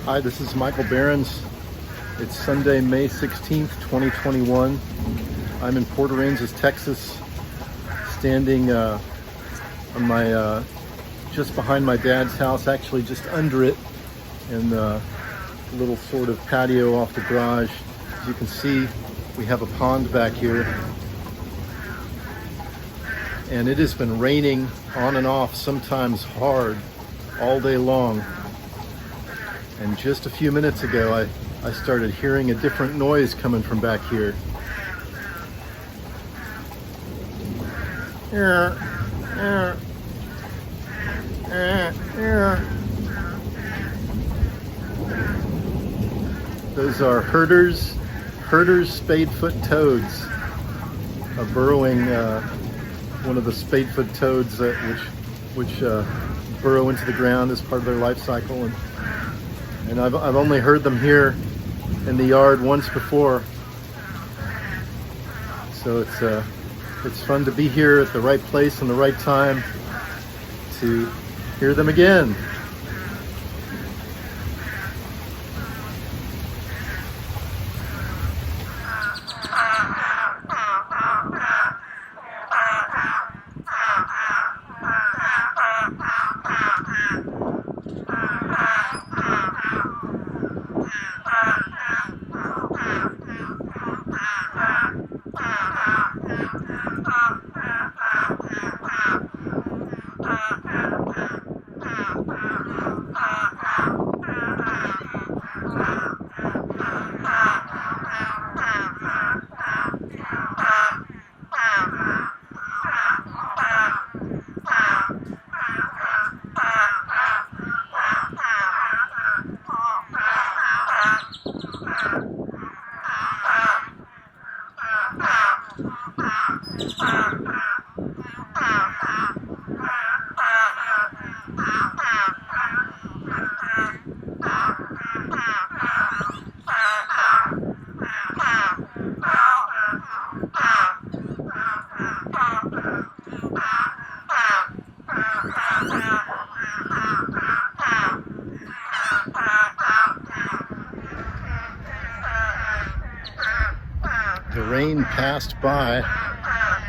Hi, this is Michael Behrens. It's Sunday, May 16th, 2021. I'm in Port Aransas, Texas, standing on my just behind my dad's house, actually just under it, in a little sort of patio off the garage. As you can see, we have a pond back here, and it has been raining on and off, sometimes hard, all day long. And just a few minutes ago, I started hearing a different noise coming from back here. Those are hurterii spadefoot toads, burrowing, one of the spadefoot toads which burrow into the ground as part of their life cycle. And I've only heard them here in the yard once before, so it's fun to be here at the right place and the right time to hear them again. The rain passed by,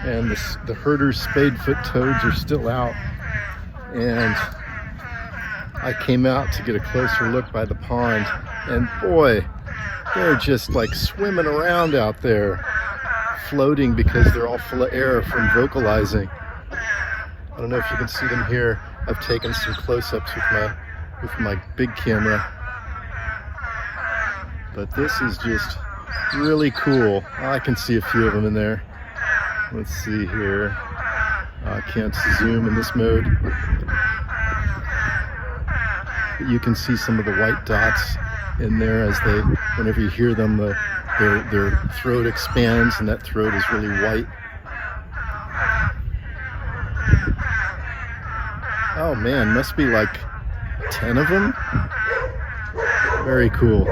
and the hurterii spadefoot toads are still out, and I came out to get a closer look by the pond, and boy, they're just like swimming around out there, floating because they're all full of air from vocalizing. I don't know if you can see them here. I've taken some close-ups with my big camera, but this is just really cool. I can see a few of them in there. Let's see here. I can't zoom in this mode, but you can see some of the white dots in there as whenever you hear them, their throat expands, and that throat is really white. Oh man, must be like 10 of them. Very cool.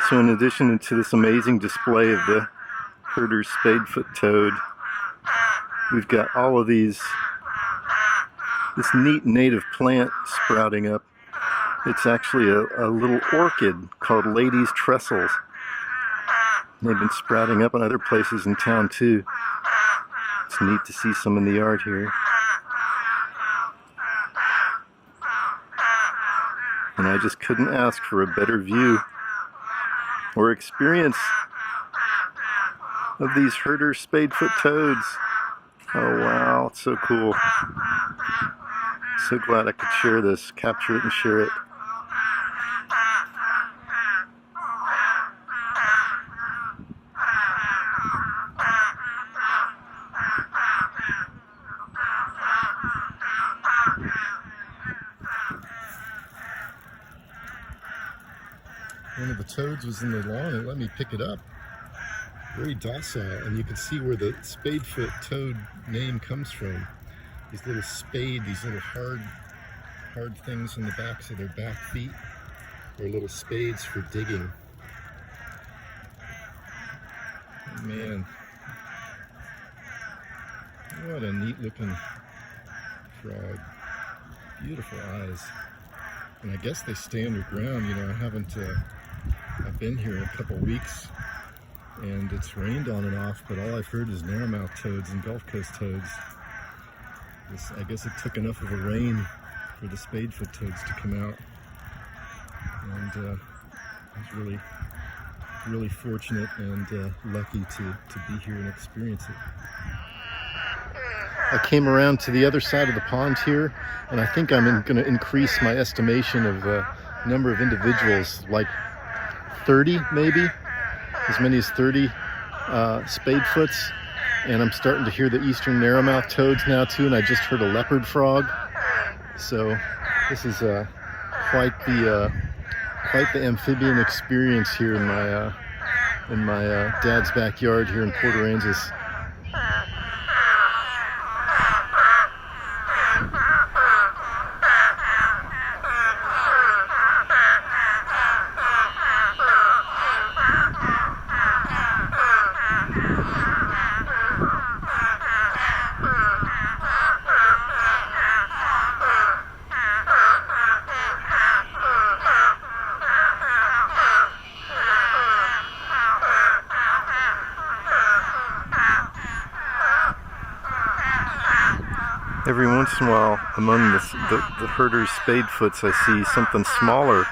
So in addition to this amazing display of the hurterii spadefoot toad, we've got all of this neat native plant sprouting up. It's actually a little orchid called lady's trestles. They've been sprouting up in other places in town too. It's neat to see some in the yard here. And I just couldn't ask for a better view or experience of these hurterii spadefoot toads. Oh wow, it's so cool. So glad I could share this, capture it and share it. One of the toads was in the lawn and let me pick it up. Very docile, and you can see where the spadefoot toad name comes from. These little spade, these little hard things on the backs of their back feet are little spades for digging. Oh, man, what a neat looking frog. Beautiful eyes. And I guess they stay underground. You know, I've been here in a couple weeks and it's rained on and off, but all I've heard is narrowmouth toads and Gulf Coast toads. I guess it took enough of a rain for the spadefoot toads to come out. And I was really fortunate and lucky to be here and experience it. I came around to the other side of the pond here, and I think I'm going to increase my estimation of the number of individuals, like 30 maybe, as many as 30 spadefoots. And I'm starting to hear the eastern narrowmouth toads now too, and I just heard a leopard frog. So this is quite the amphibian experience here in my dad's backyard here in Port Aransas. Every once in a while, among the hurterii spadefoots, I see something smaller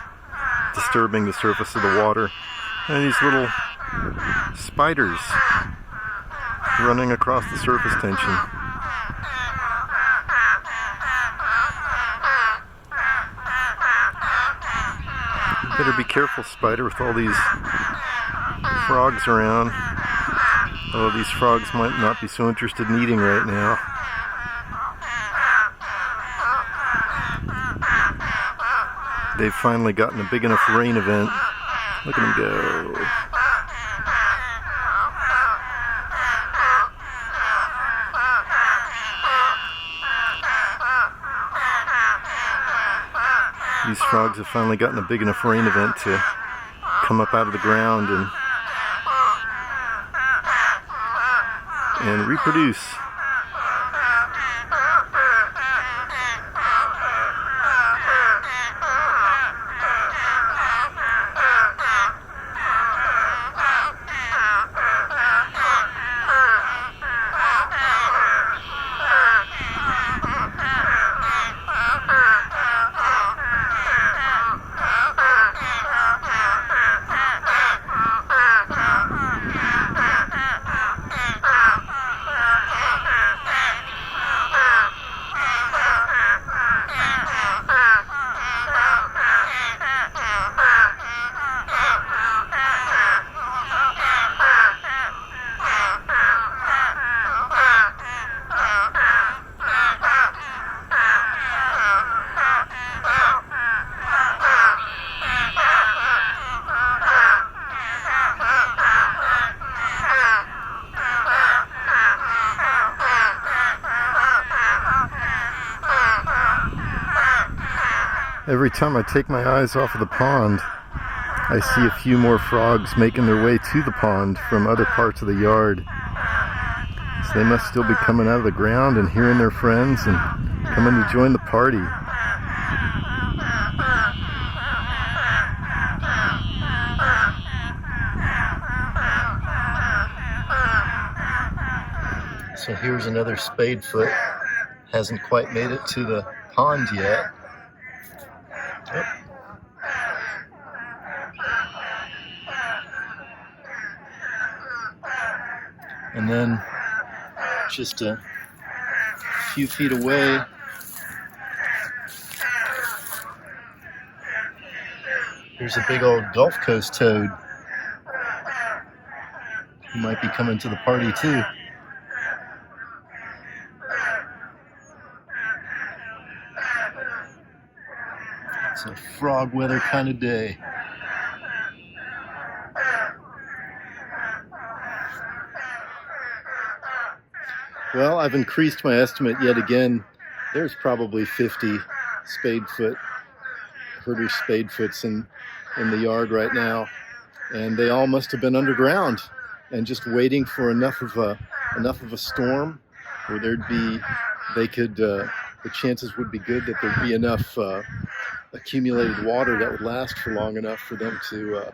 disturbing the surface of the water. And these little spiders running across the surface tension. You better be careful, spider, with all these frogs around. Oh, these frogs might not be so interested in eating right now. They've finally gotten a big enough rain event. Look at them go. These frogs have finally gotten a big enough rain event to come up out of the ground and reproduce. Every time I take my eyes off of the pond, I see a few more frogs making their way to the pond from other parts of the yard. So they must still be coming out of the ground and hearing their friends and coming to join the party. So here's another spadefoot. Hasn't quite made it to the pond yet. Oh. And then just a few feet away, there's a big old Gulf Coast toad who might be coming to the party too. It's a frog weather kind of day. Well, I've increased my estimate yet again. There's probably 50 spadefoot, hurterii spadefoots in the yard right now, and they all must have been underground and just waiting for enough of a storm where the chances would be good that there'd be enough accumulated water that would last for long enough for them to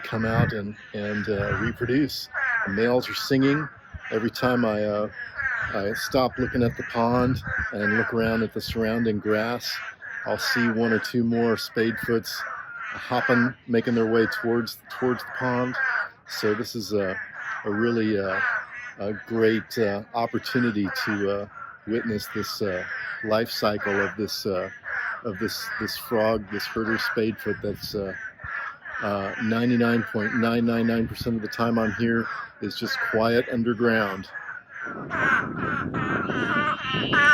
come out and reproduce. The males are singing. Every time I stop looking at the pond and look around at the surrounding grass, I'll see one or two more spadefoots hopping, making their way towards the pond. So this is a really great opportunity to witness this life cycle of this frog, this hurterii spadefoot that's 99.999% of the time I'm here is just quiet underground.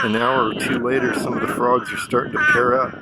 An hour or two later, some of the frogs are starting to pair up.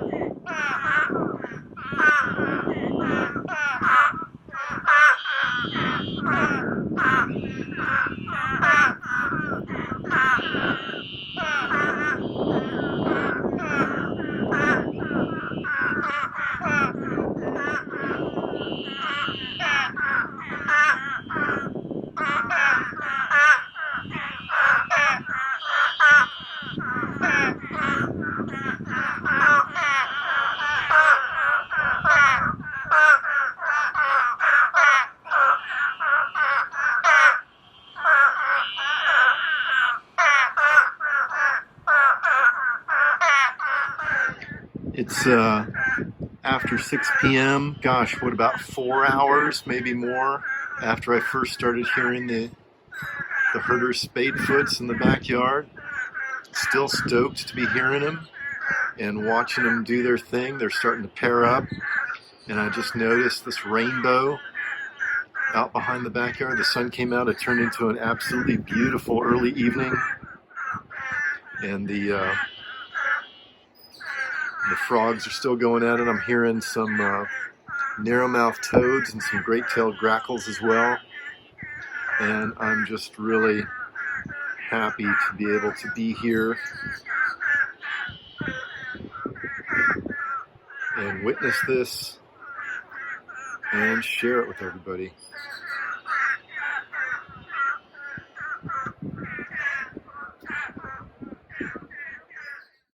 It's after 6 p.m. Gosh, what, about 4 hours, maybe more, after I first started hearing the hurterii spadefoots in the backyard. Still stoked to be hearing them and watching them do their thing. They're starting to pair up, and I just noticed this rainbow out behind the backyard. The sun came out. It turned into an absolutely beautiful early evening, and the frogs are still going at it. I'm hearing some narrow-mouthed toads and some great-tailed grackles as well. And I'm just really happy to be able to be here and witness this and share it with everybody.